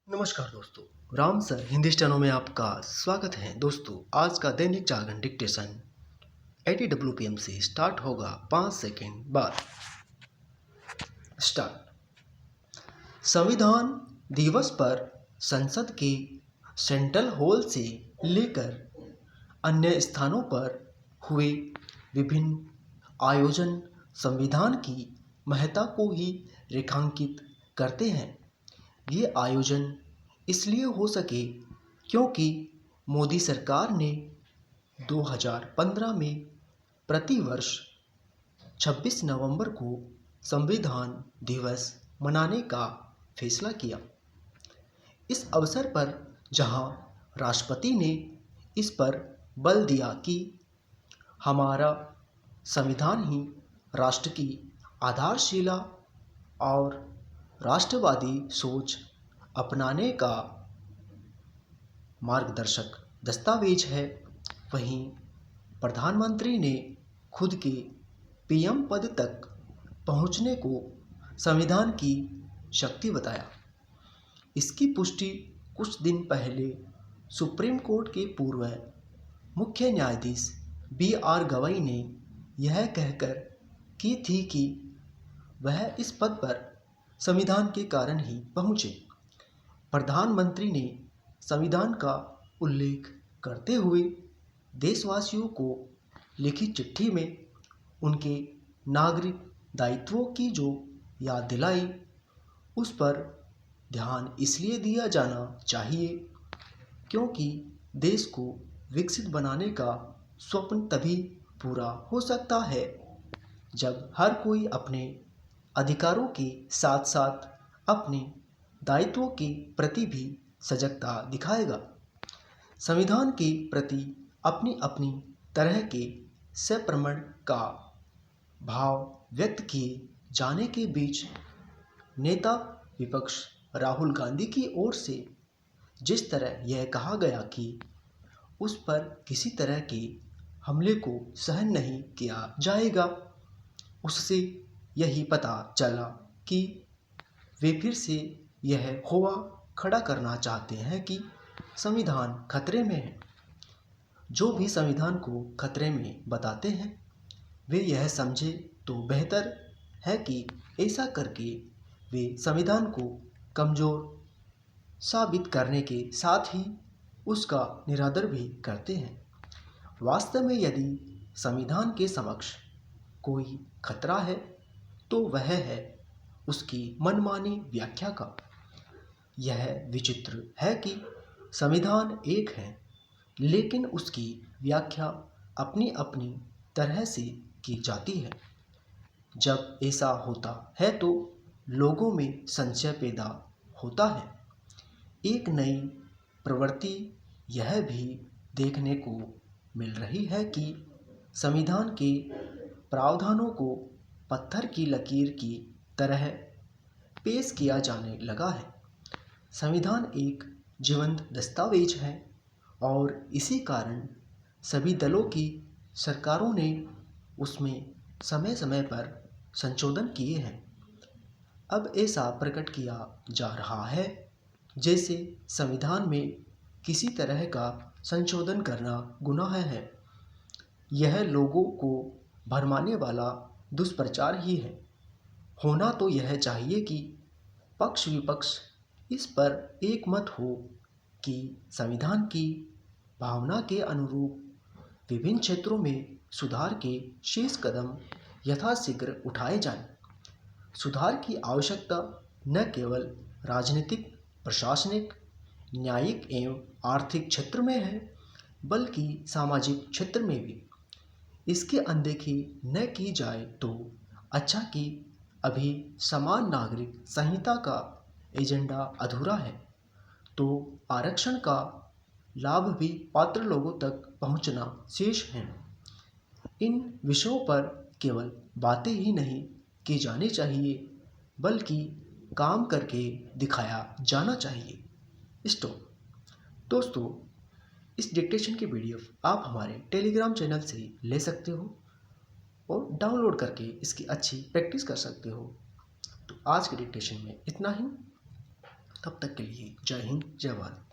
नमस्कार दोस्तों, Ram sir Hindi steno में आपका स्वागत है। दोस्तों, आज का दैनिक जागरण डिक्टेशन ATWPM से स्टार्ट होगा 5 सेकेंड बाद। स्टार्ट। संविधान दिवस पर संसद के सेंट्रल हॉल से लेकर अन्य स्थानों पर हुए विभिन्न आयोजन संविधान की महत्ता को ही रेखांकित करते हैं। ये आयोजन इसलिए हो सके क्योंकि मोदी सरकार ने 2015 में प्रतिवर्ष 26 नवंबर को संविधान दिवस मनाने का फैसला किया। इस अवसर पर जहां राष्ट्रपति ने इस पर बल दिया कि हमारा संविधान ही राष्ट्र की आधारशिला और राष्ट्रवादी सोच अपनाने का मार्गदर्शक दस्तावेज है, वहीं प्रधानमंत्री ने खुद के पीएम पद तक पहुंचने को संविधान की शक्ति बताया। इसकी पुष्टि कुछ दिन पहले सुप्रीम कोर्ट के पूर्व मुख्य न्यायाधीश BR गवई ने यह कहकर की थी कि वह इस पद पर संविधान के कारण ही पहुंचे। प्रधानमंत्री ने संविधान का उल्लेख करते हुए देशवासियों को लिखी चिट्ठी में उनके नागरिक दायित्वों की जो याद दिलाई, उस पर ध्यान इसलिए दिया जाना चाहिए क्योंकि देश को विकसित बनाने का स्वप्न तभी पूरा हो सकता है जब हर कोई अपने अधिकारों के साथ साथ अपने दायित्वों के प्रति भी सजगता दिखाएगा। संविधान के प्रति अपनी अपनी तरह के सप्रमण का भाव व्यक्त किए जाने के बीच नेता विपक्ष राहुल गांधी की ओर से जिस तरह यह कहा गया कि उस पर किसी तरह के हमले को सहन नहीं किया जाएगा, उससे यही पता चला कि वे फिर से यह होवा खड़ा करना चाहते हैं कि संविधान खतरे में है। जो भी संविधान को खतरे में बताते हैं वे यह समझे तो बेहतर है कि ऐसा करके वे संविधान को कमज़ोर साबित करने के साथ ही उसका निरादर भी करते हैं। वास्तव में यदि संविधान के समक्ष कोई खतरा है तो वह है उसकी मनमानी व्याख्या का। यह विचित्र है कि संविधान एक है लेकिन उसकी व्याख्या अपनी अपनी तरह से की जाती है। जब ऐसा होता है तो लोगों में संशय पैदा होता है। एक नई प्रवृत्ति यह भी देखने को मिल रही है कि संविधान के प्रावधानों को पत्थर की लकीर की तरह पेश किया जाने लगा है। संविधान एक जीवंत दस्तावेज है और इसी कारण सभी दलों की सरकारों ने उसमें समय समय पर संशोधन किए हैं। अब ऐसा प्रकट किया जा रहा है जैसे संविधान में किसी तरह का संशोधन करना गुनाह है। यह लोगों को भरमाने वाला दुष्प्रचार ही है। होना तो यह चाहिए कि पक्ष विपक्ष इस पर एक मत हो कि संविधान की भावना के अनुरूप विभिन्न क्षेत्रों में सुधार के शेष कदम यथाशीघ्र उठाए जाएं। सुधार की आवश्यकता न केवल राजनीतिक, प्रशासनिक, न्यायिक एवं आर्थिक क्षेत्र में है बल्कि सामाजिक क्षेत्र में भी। इसकी अनदेखी न की जाए तो अच्छा कि अभी समान नागरिक संहिता का एजेंडा अधूरा है तो आरक्षण का लाभ भी पात्र लोगों तक पहुंचना शेष है। इन विषयों पर केवल बातें ही नहीं की जानी चाहिए बल्कि काम करके दिखाया जाना चाहिए। स्टॉप। दोस्तों, इस डिक्टेशन की PDF आप हमारे टेलीग्राम चैनल से ले सकते हो और डाउनलोड करके इसकी अच्छी प्रैक्टिस कर सकते हो। तो आज के डिक्टेशन में इतना ही। तब तक के लिए जय हिंद, जय भारत।